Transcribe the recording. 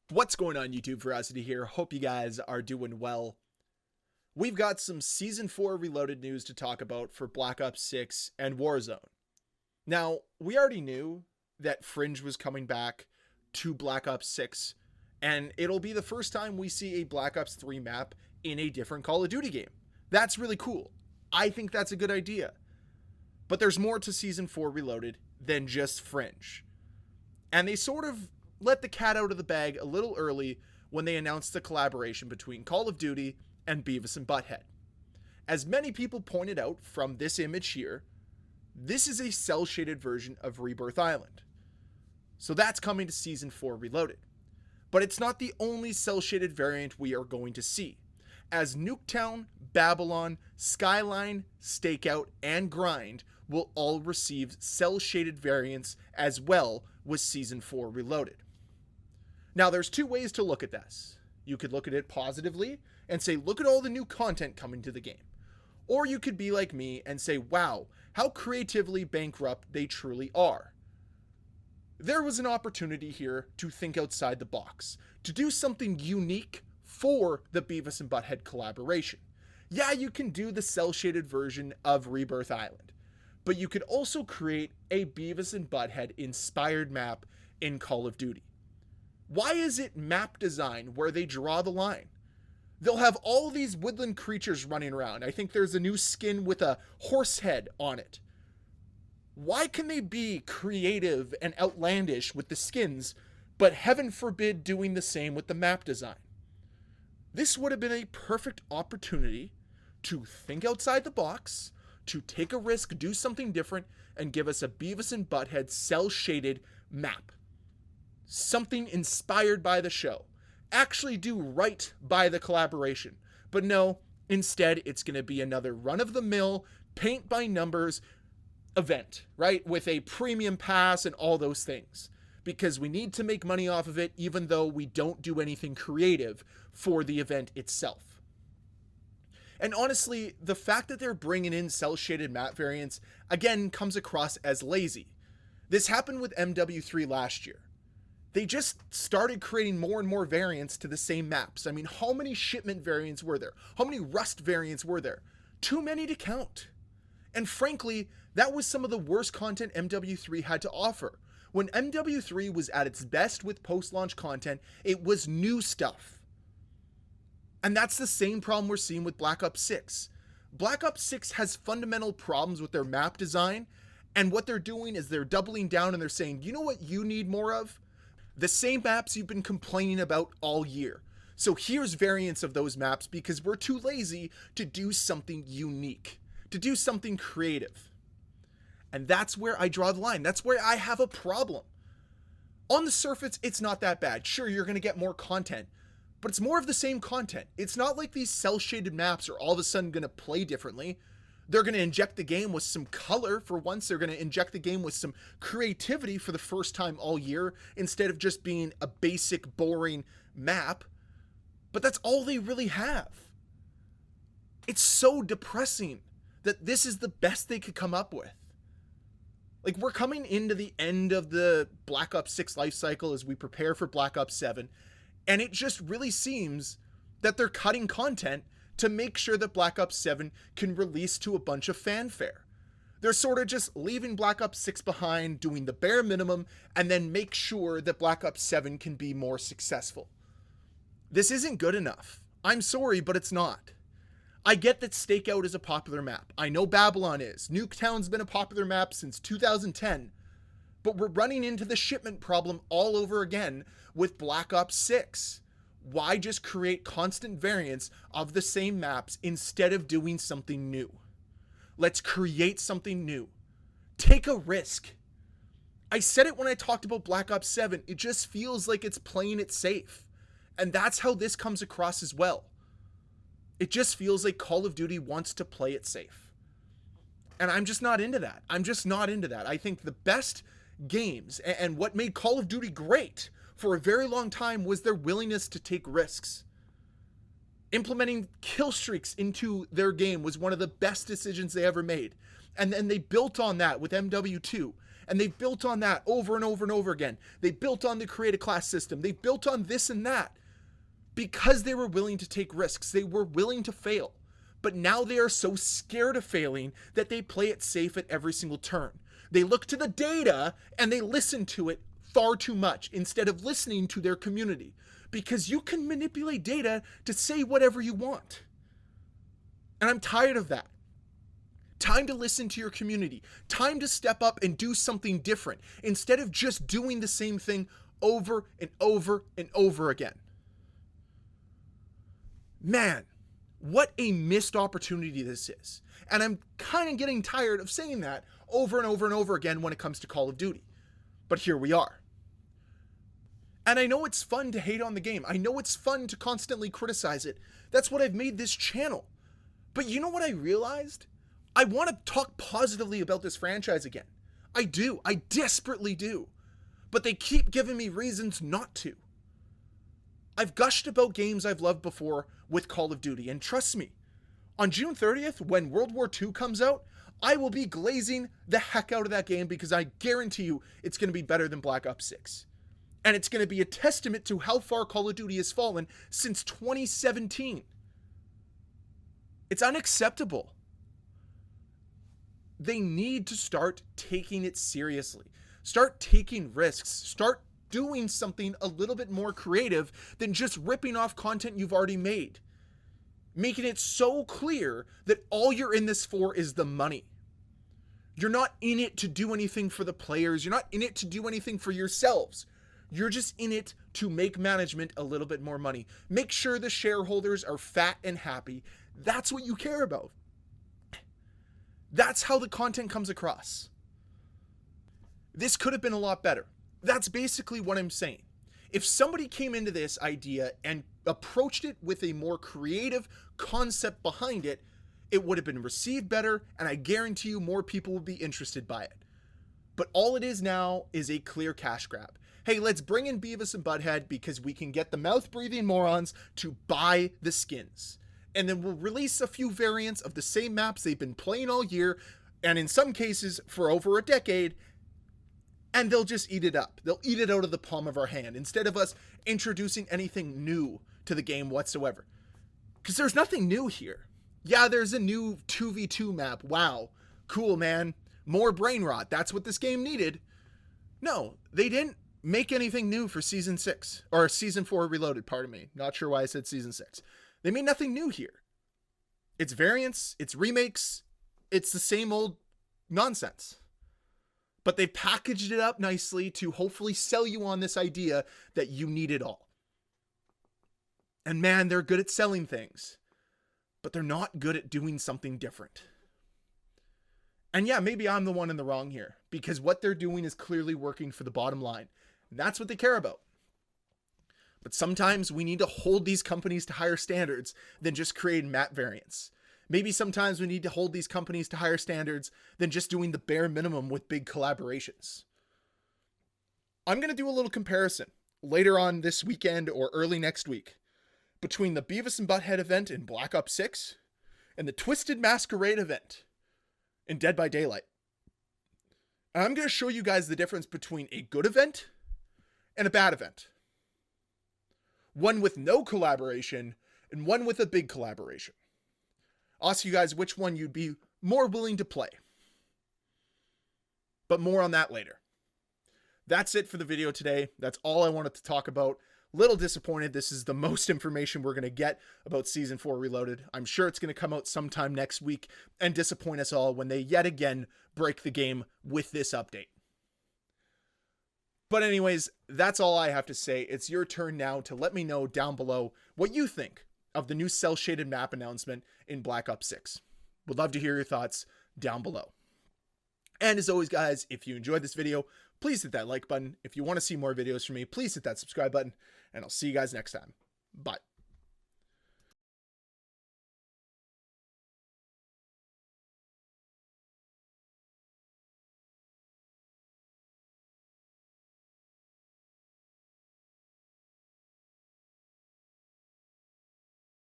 What's going on, YouTube? Ferocity here. Hope you guys are doing well. We've got some Season 4 Reloaded news to talk about for Black Ops 6 and Warzone. Now, we already knew that Fringe was coming back to Black Ops 6, and it'll be the first time we see a Black Ops 3 map in a different Call of Duty game. That's really cool. I think that's a good idea. But there's more to Season 4 Reloaded than just Fringe. And they sort of let the cat out of the bag a little early when they announced the collaboration between Call of Duty and Beavis and Butthead. As many people pointed out from this image here, this is a cel-shaded version of Rebirth Island. So that's coming to Season 4 Reloaded. But it's not the only cel-shaded variant we are going to see, as Nuketown, Babylon, Skyline, Stakeout, and Grind will all receive cel-shaded variants as well with Season 4 Reloaded. Now, there's two ways to look at this. You could look at it positively and say, look at all the new content coming to the game. Or you could be like me and say, wow, how creatively bankrupt they truly are. There was an opportunity here to think outside the box, to do something unique for the Beavis and Butthead collaboration. Yeah, you can do the cel-shaded version of Rebirth Island, but you could also create a Beavis and Butthead inspired map in Call of Duty. Why is it map design where they draw the line? They'll have all these woodland creatures running around. I think there's a new skin with a horse head on it. Why can they be creative and outlandish with the skins, but heaven forbid doing the same with the map design? This would have been a perfect opportunity to think outside the box, to take a risk, do something different, and give us a Beavis and Butthead cel-shaded map. Something inspired by the show. Actually do right by the collaboration. But no, instead it's going to be another run-of-the-mill, paint-by-numbers event, right? With a premium pass and all those things. Because we need to make money off of it, even though we don't do anything creative for the event itself. And honestly, the fact that they're bringing in cel-shaded map variants, again, comes across as lazy. This happened with MW3 last year. They just started creating more and more variants to the same maps. I mean, how many shipment variants were there? How many Rust variants were there? Too many to count. And frankly, that was some of the worst content MW3 had to offer. When MW3 was at its best with post-launch content, it was new stuff. And that's the same problem we're seeing with Black Ops 6. Black Ops 6 has fundamental problems with their map design, and what they're doing is they're doubling down and they're saying, you know what you need more of? The same maps you've been complaining about all year. So here's variants of those maps because we're too lazy to do something unique, to do something creative. And that's where I draw the line. That's where I have a problem. On the surface, it's not that bad. Sure, you're going to get more content, but it's more of the same content. It's not like these cel-shaded maps are all of a sudden going to play differently. They're going to inject the game with some color for once. They're going to inject the game with some creativity for the first time all year instead of just being a basic, boring map. But that's all they really have. It's so depressing that this is the best they could come up with. Like, we're coming into the end of the Black Ops 6 life cycle as we prepare for Black Ops 7, and it just really seems that they're cutting content to make sure that Black Ops 7 can release to a bunch of fanfare. They're sort of just leaving Black Ops 6 behind, doing the bare minimum, and then make sure that Black Ops 7 can be more successful. This isn't good enough. I'm sorry, but it's not. I get that Stakeout is a popular map. I know Babylon is. Nuketown's been a popular map since 2010. But we're running into the shipment problem all over again with Black Ops 6. Why just create constant variants of the same maps instead of doing something new? Let's create something new. Take a risk. I said it when I talked about Black Ops 7. It just feels like it's playing it safe. And that's how this comes across as well. It just feels like Call of Duty wants to play it safe. And I'm just not into that. I think the best games and what made Call of Duty great for a very long time was their willingness to take risks. Implementing kill streaks into their game was one of the best decisions they ever made. And then they built on that with MW2. And they've built on that over and over and over again. They built on the create a class system. They built on this and that because they were willing to take risks. They were willing to fail. But now they are so scared of failing that they play it safe at every single turn. They look to the data and they listen to it far too much instead of listening to their community, because you can manipulate data to say whatever you want. And I'm tired of that. Time to listen to your community. Time to step up and do something different instead of just doing the same thing over and over and over again. Man, what a missed opportunity this is. And I'm kind of getting tired of saying that over and over and over again when it comes to Call of Duty. But here we are. And I know it's fun to hate on the game. I know it's fun to constantly criticize it. That's what I've made this channel. But you know what I realized? I want to talk positively about this franchise again. I do. I desperately do. But they keep giving me reasons not to. I've gushed about games I've loved before with Call of Duty. And trust me, on June 30th, when World War II comes out, I will be glazing the heck out of that game because I guarantee you it's going to be better than Black Ops 6. And it's going to be a testament to how far Call of Duty has fallen since 2017. It's unacceptable. They need to start taking it seriously. Start taking risks. Start doing something a little bit more creative than just ripping off content you've already made. Making it so clear that all you're in this for is the money. You're not in it to do anything for the players. You're not in it to do anything for yourselves. You're just in it to make management a little bit more money. Make sure the shareholders are fat and happy. That's what you care about. That's how the content comes across. This could have been a lot better. That's basically what I'm saying. If somebody came into this idea and approached it with a more creative concept behind it, it would have been received better, and I guarantee you more people would be interested by it. But all it is now is a clear cash grab. Hey, let's bring in Beavis and Butthead because we can get the mouth-breathing morons to buy the skins. And then we'll release a few variants of the same maps they've been playing all year, and in some cases for over a decade, and they'll just eat it up. They'll eat it out of the palm of our hand instead of us introducing anything new to the game whatsoever. Because there's nothing new here. Yeah, there's a new 2v2 map. Wow. Cool, man. More brain rot. That's what this game needed. No, they didn't make anything new for Season 6. Or Season 4 Reloaded, pardon me. Not sure why I said Season 6. They made nothing new here. It's variants, it's remakes, it's the same old nonsense. But they packaged it up nicely to hopefully sell you on this idea that you need it all. And man, they're good at selling things, but they're not good at doing something different. And yeah, maybe I'm the one in the wrong here, because what they're doing is clearly working for the bottom line. And that's what they care about. But sometimes we need to hold these companies to higher standards than just creating map variants. Maybe sometimes we need to hold these companies to higher standards than just doing the bare minimum with big collaborations. I'm going to do a little comparison later on this weekend or early next week between the Beavis and Butthead event in Black Ops 6 and the Twisted Masquerade event in Dead by Daylight. And I'm going to show you guys the difference between a good event and a bad event. One with no collaboration and one with a big collaboration. I'll ask you guys which one you'd be more willing to play. But more on that later. That's it for the video today. That's all I wanted to talk about. Little disappointed this is the most information we're going to get about Season 4 Reloaded. I'm sure it's going to come out sometime next week and disappoint us all when they yet again break the game with this update. But anyways, that's all I have to say. It's your turn now to let me know down below what you think of the new cell-shaded map announcement in Black Ops 6. Would love to hear your thoughts down below. And as always, guys, if you enjoyed this video, please hit that like button. If you want to see more videos from me, please hit that subscribe button. And I'll see you guys next time. Bye.